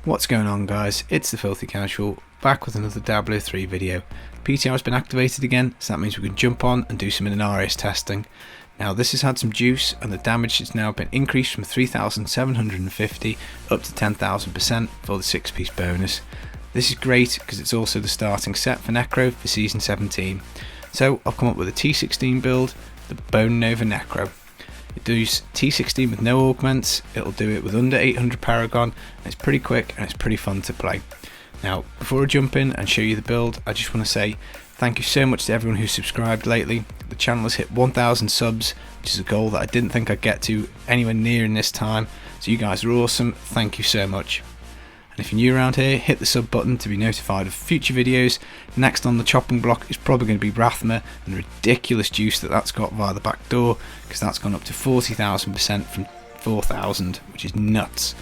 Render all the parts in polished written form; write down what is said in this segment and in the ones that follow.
What's going on, guys? It's the Filthy Casual, back with another Diablo 3 video. PTR has been activated again, so that means we can jump on and do some Inarius testing. Now this has had some juice, and the damage has now been increased from 3,750 up to 10,000% for the 6-piece bonus. This is great because it's also the starting set for Necro for Season 17. So I've come up with a T16 build, the Bone Nova Necro. It does T16 with no augments, it'll do it with under 800 Paragon, and it's pretty quick and it's pretty fun to play. Now, before I jump in and show you the build, I just want to say thank you so much to everyone who's subscribed lately. The channel has hit 1,000 subs, which is a goal that I didn't think I'd get to anywhere near in this time, so you guys are awesome, thank you so much. And if you're new around here, hit the sub button to be notified of future videos. Next on the chopping block is probably going to be Rathma and the ridiculous juice that that's got via the back door, because that's gone up to 40,000% from 4,000, which is nuts.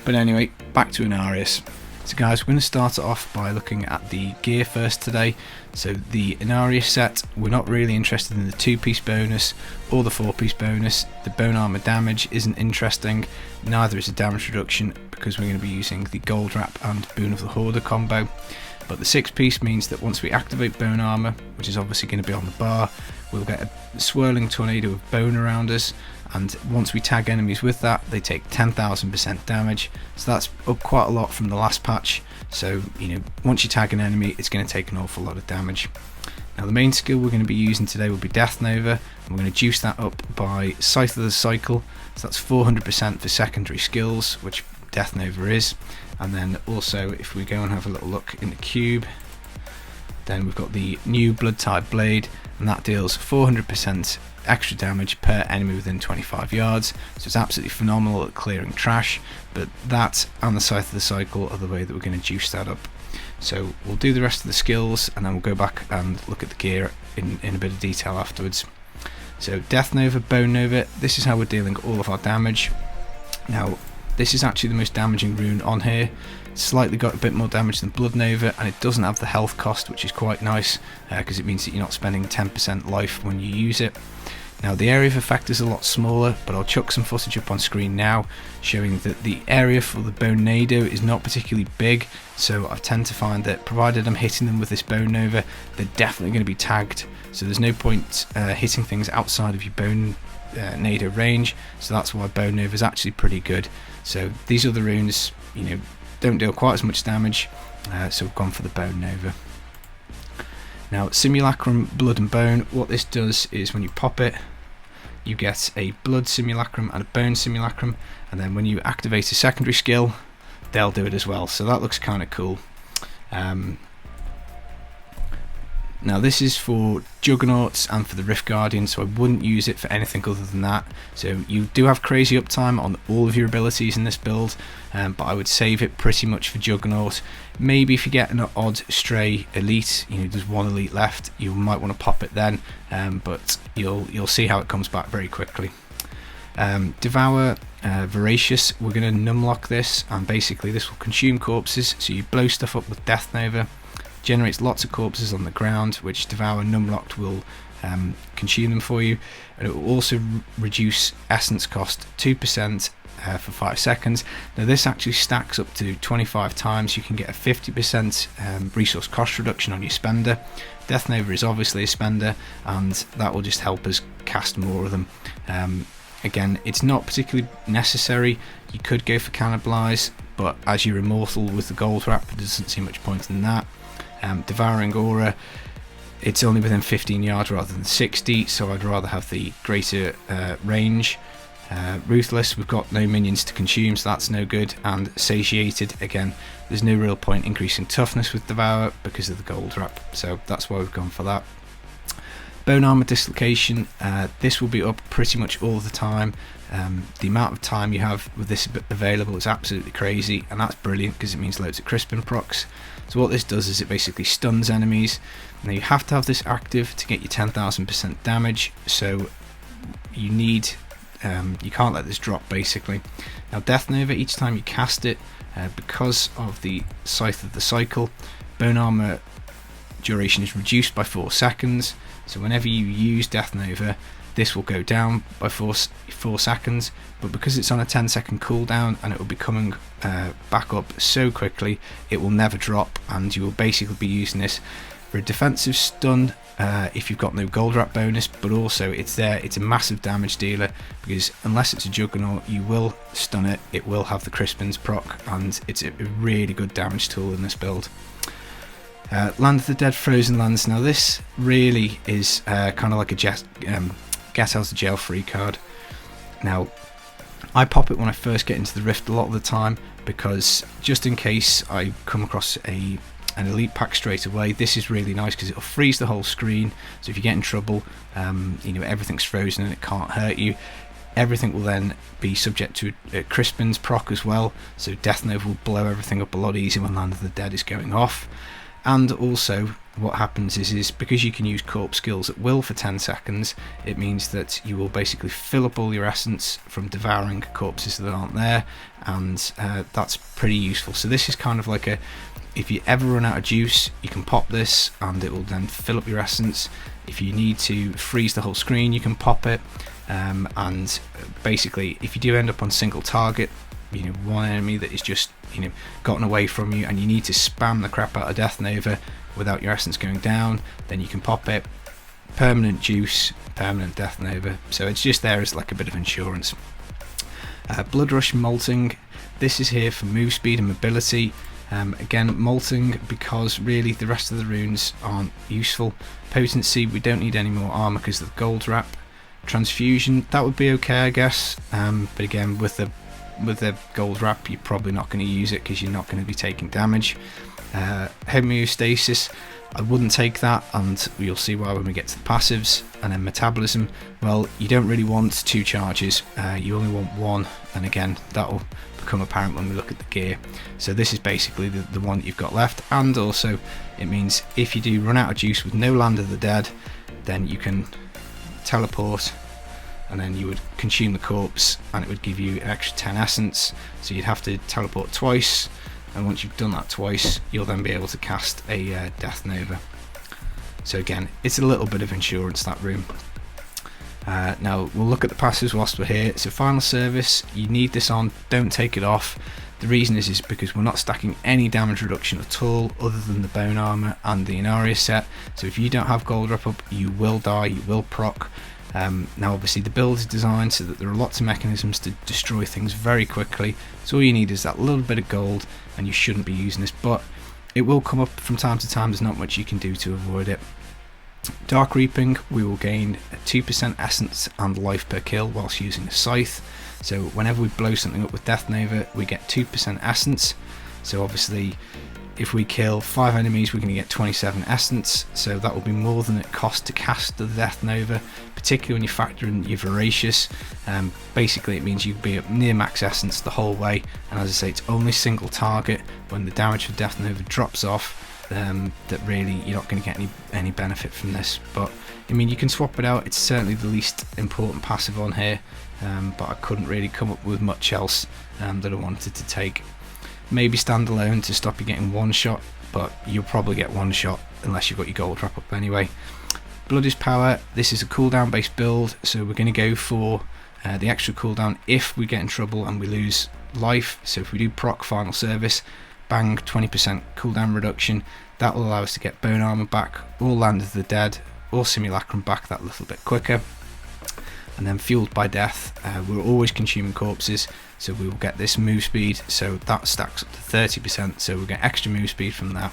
But anyway, back to Inarius. So guys, we're going to start it off by looking at the gear first today. So the Inarius set, we're not really interested in the 2-piece bonus or the 4-piece bonus. The bone armor damage isn't interesting, neither is the damage reduction, because we're going to be using the gold wrap and boon of the hoarder combo. But the 6-piece means that once we activate bone armor, which is obviously going to be on the bar, we'll get a swirling tornado of bone around us, and once we tag enemies with that, they take 10,000% damage, so that's up quite a lot from the last patch. So once you tag an enemy, it's going to take an awful lot of damage. Now the main skill we're going to be using today will be Death Nova, and we're going to juice that up by Scythe of the Cycle, so that's 400% for secondary skills, which Death Nova is. And then also, if we go and have a little look in the cube, then we've got the new Blood Tide Blade, and that deals 400% extra damage per enemy within 25 yards, so it's absolutely phenomenal at clearing trash. But that and the Scythe of the Cycle are the way that we're going to juice that up. So we'll do the rest of the skills, and then we'll go back and look at the gear in a bit of detail afterwards. So Death Nova, Bone Nova, this is how we're dealing all of our damage. Now this is actually the most damaging rune on here. It's slightly got a bit more damage than Blood Nova, and it doesn't have the health cost, which is quite nice, because it means that you're not spending 10% life when you use it. Now the area of effect is a lot smaller, but I'll chuck some footage up on screen now showing that the area for the Bone Nado is not particularly big, so I tend to find that provided I'm hitting them with this Bone Nova, they're definitely going to be tagged, so there's no point hitting things outside of your Bone Nado range, so that's why Bone Nova is actually pretty good. So these other runes, don't deal quite as much damage, so we've gone for the Bone Nova. Now Simulacrum, Blood and Bone, what this does is when you pop it, you get a Blood Simulacrum and a Bone Simulacrum, and then when you activate a secondary skill, they'll do it as well, so that looks kind of cool. Now this is for Juggernauts and for the Rift Guardian, so I wouldn't use it for anything other than that. So you do have crazy uptime on all of your abilities in this build, but I would save it pretty much for Juggernaut. Maybe if you get an odd stray elite, there's one elite left, you might want to pop it then, but you'll see how it comes back very quickly. Devour, Voracious, we're going to numlock this, and basically this will consume corpses, so you blow stuff up with Death Nova. Generates lots of corpses on the ground, which Devour Numlocked will consume them for you, and it will also reduce essence cost 2% for 5 seconds. Now this actually stacks up to 25 times. You can get a 50% resource cost reduction on your spender. Death Nova is obviously a spender, and that will just help us cast more of them. Again, it's not particularly necessary. You could go for Cannibalize, but as you're immortal with the gold wrap, there doesn't seem much point in that. Devouring Aura, it's only within 15 yards rather than 60, so I'd rather have the greater range. Ruthless, we've got no minions to consume, so that's no good. And Satiated, again, there's no real point increasing toughness with Devour because of the gold wrap, so that's why we've gone for that. Bone Armor Dislocation, this will be up pretty much all the time. The amount of time you have with this available is absolutely crazy, and that's brilliant because it means loads of Crispin procs. So what this does is it basically stuns enemies. Now you have to have this active to get your 10,000% damage, so you need you can't let this drop basically. Now Death Nova, each time you cast it, because of the Scythe of the Cycle, Bone Armor duration is reduced by 4 seconds, so whenever you use Death Nova, this will go down by 4 seconds, but because it's on a 10-second cooldown and it will be coming back up so quickly, it will never drop, and you will basically be using this for a defensive stun if you've got no gold wrap bonus, but also it's a massive damage dealer, because unless it's a juggernaut, you will stun it, it will have the Crispin's proc, and it's a really good damage tool in this build. Land of the Dead Frozen Lands. Now this really is kind of like a get out of jail free card. Now I pop it when I first get into the Rift a lot of the time, because just in case I come across an elite pack straight away, this is really nice because it'll freeze the whole screen, so if you get in trouble, you know, everything's frozen and it can't hurt you. Everything will then be subject to a Crispin's proc as well, so Death Nova will blow everything up a lot easier when Land of the Dead is going off. And also what happens is because you can use corpse skills at will for 10 seconds, it means that you will basically fill up all your essence from devouring corpses that aren't there, and that's pretty useful. So this is kind of like if you ever run out of juice, you can pop this and it will then fill up your essence. If you need to freeze the whole screen, you can pop it, and basically if you do end up on single target, you know, one enemy that is just, you know, gotten away from you and you need to spam the crap out of Death Nova without your essence going down, then you can pop it. Permanent juice, permanent Death Nova, so it's just there as like a bit of insurance. Blood Rush Molting, this is here for move speed and mobility. Again, molting because really the rest of the runes aren't useful. Potency, we don't need any more armor because of the gold wrap. Transfusion, that would be okay I guess, but again with the gold wrap you're probably not going to use it because you're not going to be taking damage. Homeostasis, I wouldn't take that, and you'll see why when we get to the passives. And then Metabolism, well, you don't really want 2 charges, you only want 1, and again that will become apparent when we look at the gear. So this is basically the one that you've got left, and also it means if you do run out of juice with no Land of the Dead, then you can teleport and then you would consume the corpse and it would give you an extra 10 essence, so you'd have to teleport twice, and once you've done that twice you'll then be able to cast a Death Nova. So again, it's a little bit of insurance, that room. Now we'll look at the passives whilst we're here. So Final Service, you need this on, don't take it off. The reason is because we're not stacking any damage reduction at all other than the bone armor and the Inarius set, so if you don't have gold wrap up you will die, you will proc. Now obviously the build is designed so that there are lots of mechanisms to destroy things very quickly, so all you need is that little bit of gold and you shouldn't be using this, but it will come up from time to time, there's not much you can do to avoid it. Dark Reaping, we will gain 2% essence and life per kill whilst using a scythe, so whenever we blow something up with Death Nova we get 2% essence, so obviously if we kill 5 enemies we're going to get 27 essence, so that will be more than it costs to cast the Death Nova, particularly when you factor in your Voracious. Basically it means you'll be at near max essence the whole way, and as I say, it's only single target. When the damage for Death Nova drops off, that really you're not going to get any benefit from this, but I mean you can swap it out. It's certainly the least important passive on here, but I couldn't really come up with much else that I wanted to take. Maybe standalone to stop you getting one shot, but you'll probably get one shot unless you've got your gold wrap up anyway. Blood is Power, this is a cooldown based build, so we're going to go for the extra cooldown if we get in trouble and we lose life. So if we do proc Final Service, bang, 20% cooldown reduction, that will allow us to get bone armor back, or Land of the Dead, or Simulacrum back that little bit quicker. And then Fueled by Death, we're always consuming corpses, so we will get this move speed, so that stacks up to 30%, so we'll get extra move speed from that.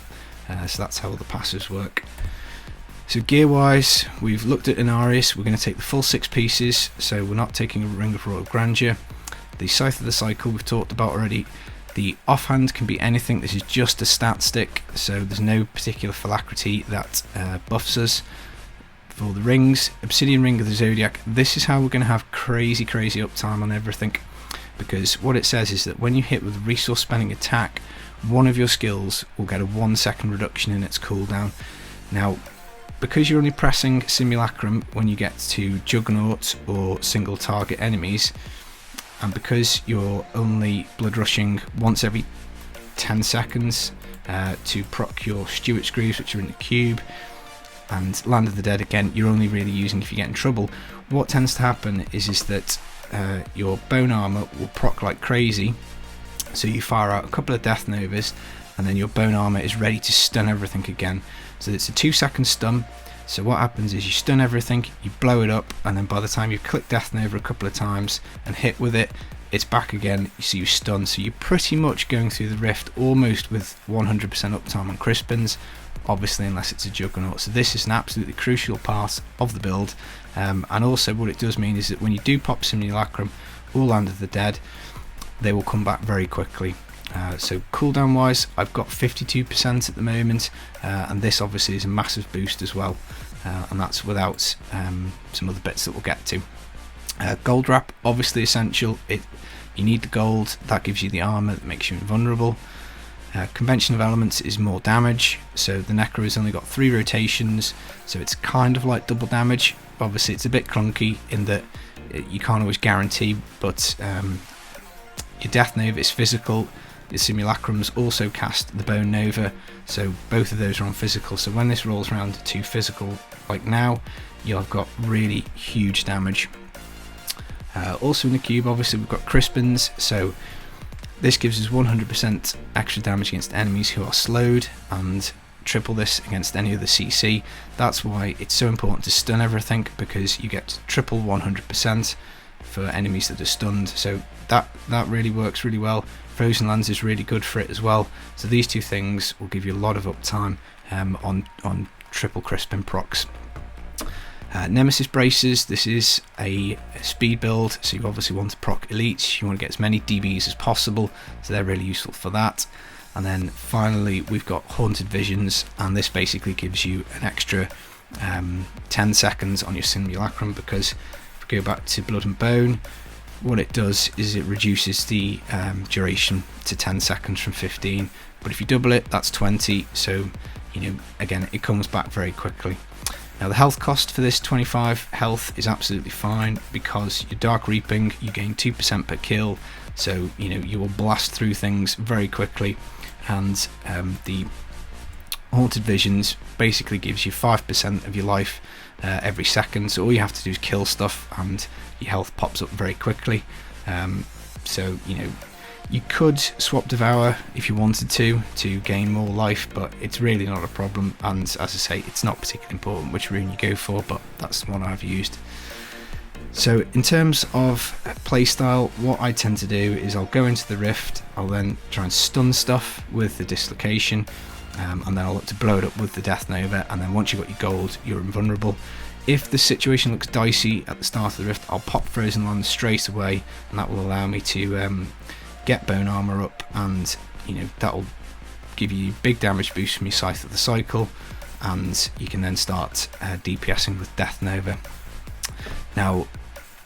So that's how the passives work. So gear wise, we've looked at Inarius, we're going to take the full 6 pieces, so we're not taking a Ring of Royal Grandeur. The Scythe of the Cycle we've talked about already. The offhand can be anything, this is just a stat stick, so there's no particular phylactery that buffs us. For the rings, Obsidian Ring of the Zodiac, this is how we're going to have crazy uptime on everything, because what it says is that when you hit with a resource spending attack, one of your skills will get a 1 second reduction in its cooldown. Now because you're only pressing Simulacrum when you get to Juggernaut or single target enemies, and because you're only blood rushing once every 10 seconds to proc your Stewart Screws which are in the cube, and Land of the Dead again you're only really using if you get in trouble. What tends to happen is that your bone armor will proc like crazy, so you fire out a couple of death novas and then your bone armor is ready to stun everything again. So it's a 2-second stun. So what happens is you stun everything, you blow it up, and then by the time you've clicked death nova a couple of times and hit with it, it's back again, so you stun. So you're pretty much going through the rift almost with 100% uptime on Crispins, obviously unless it's a Juggernaut. So this is an absolutely crucial part of the build, and also what it does mean is that when you do pop Simulacrum or Land of the Dead, they will come back very quickly. So cooldown wise, I've got 52% at the moment, and this obviously is a massive boost as well, and that's without some other bits that we'll get to. Gold wrap, obviously essential. You need the gold, that gives you the armor that makes you invulnerable. Convention of elements is more damage, so the Necro has only got 3 rotations, so it's kind of like double damage. Obviously it's a bit clunky in that you can't always guarantee, but your Death Nova is physical. The Simulacrums also cast the Bone Nova, so both of those are on physical. So when this rolls around to physical, like now, you'll have got really huge damage. Also in the cube, obviously we've got Crispins, so this gives us 100% extra damage against enemies who are slowed, and triple this against any other CC. That's why it's so important to stun everything, because you get triple 100% for enemies that are stunned. So that really works really well. Frozen Lands is really good for it as well. So these two things will give you a lot of uptime on triple Crispin procs. Nemesis Braces, this is a speed build, so you obviously want to proc elites, you want to get as many DBs as possible, so they're really useful for that. And then finally we've got Haunted Visions, and this basically gives you an extra 10 seconds on your Simulacrum, because if we go back to Blood and Bone, what it does is it reduces the duration to 10 seconds from 15, but if you double it, that's 20, so again it comes back very quickly. Now the health cost for this 25 health is absolutely fine, because your Dark Reaping, you gain 2% per kill, so you will blast through things very quickly, and the Haunted Visions basically gives you 5% of your life every second, so all you have to do is kill stuff and your health pops up very quickly. So you could swap Devour if you wanted to gain more life, but it's really not a problem, and as I say, it's not particularly important which rune you go for, but that's the one I've used. So in terms of playstyle, what I tend to do is I'll go into the rift, I'll then try and stun stuff with the dislocation, and then I'll look to blow it up with the Death Nova, and then once you've got your gold, you're invulnerable. If the situation looks dicey at the start of the rift, I'll pop Frozen Land straight away, and that will allow me to get bone armor up, and that'll give you big damage boost from your Scythe of the Cycle, and you can then start DPSing with Death Nova. Now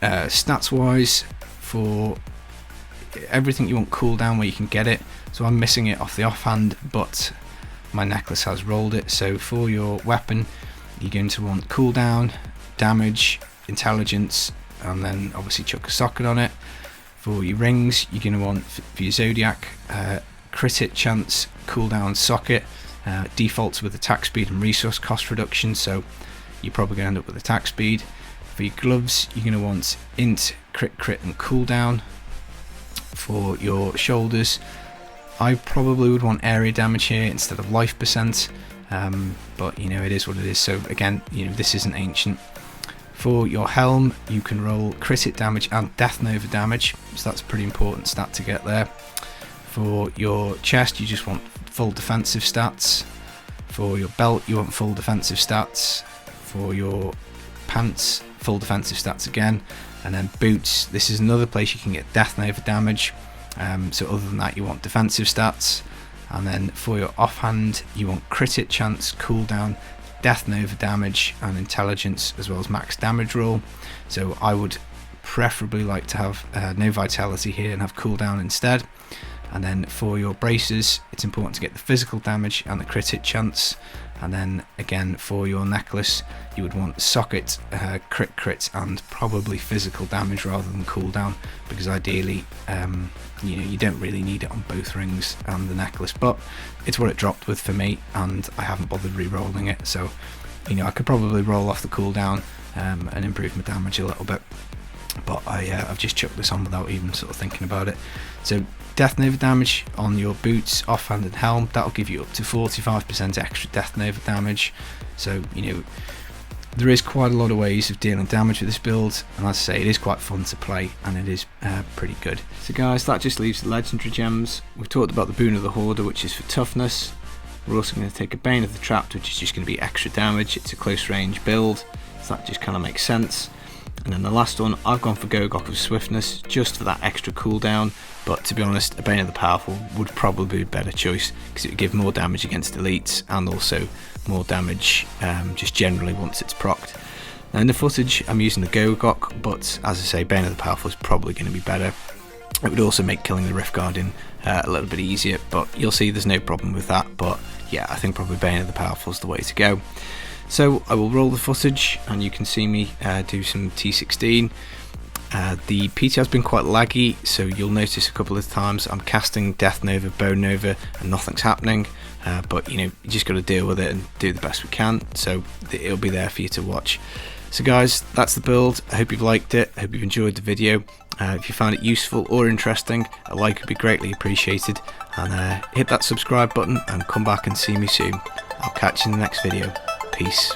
stats wise, for everything you want cooldown where you can get it, so I'm missing it off the offhand, but my necklace has rolled it. So for your weapon, you're going to want cooldown, damage, intelligence, and then obviously chuck a socket on it. For your rings, you're going to want, for your Zodiac, crit hit chance, cooldown, socket, defaults with attack speed and resource cost reduction, so you're probably going to end up with attack speed. For your gloves, you're going to want int, crit and cooldown. For your shoulders, I probably would want area damage here instead of life percent, but it is what it is. So again, this isn't ancient. For your helm, you can roll crit hit damage and Death Nova damage, so that's a pretty important stat to get there. For your chest, you just want full defensive stats. For your belt, you want full defensive stats. For your pants, full defensive stats again. And then boots, this is another place you can get Death Nova damage. So other than that, you want defensive stats. And then for your offhand, you want crit hit chance, cooldown, Death Nova damage, and intelligence, as well as max damage roll. So I would preferably like to have no vitality here and have cooldown instead. And then for your braces, it's important to get the physical damage and the crit hit chance. And then again, for your necklace, you would want socket, crit, and probably physical damage rather than cooldown, because ideally, you don't really need it on both rings and the necklace. But it's what it dropped with for me, and I haven't bothered re-rolling it, so I could probably roll off the cooldown and improve my damage a little bit, but I've just chucked this on without even sort of thinking about it. So Death Nova damage on your boots, offhand and helm, that'll give you up to 45% extra Death Nova damage. So there is quite a lot of ways of dealing damage with this build, and as I say, it is quite fun to play, and it is pretty good. So guys, that just leaves the legendary gems. We've talked about the Boon of the Hoarder, which is for toughness. We're also going to take a Bane of the Trapped, which is just going to be extra damage. It's a close range build, so that just kind of makes sense. And then the last one, I've gone for Gogok of Swiftness, just for that extra cooldown, but to be honest, a Bane of the Powerful would probably be a better choice, because it would give more damage against elites, and also more damage just generally once it's procced. Now in the footage, I'm using the Gogok, but as I say, Bane of the Powerful is probably going to be better. It would also make killing the Rift Guardian a little bit easier, but you'll see there's no problem with that. But yeah, I think probably Bane of the Powerful is the way to go. So I will roll the footage, and you can see me do some T16. The PTR has been quite laggy, so you'll notice a couple of times I'm casting Death Nova, Bone Nova, and nothing's happening. But you just got to deal with it and do the best we can. So it'll be there for you to watch. So guys, that's the build. I hope you've liked it. I hope you've enjoyed the video. If you found it useful or interesting, a like would be greatly appreciated. And hit that subscribe button and come back and see me soon. I'll catch you in the next video. Peace.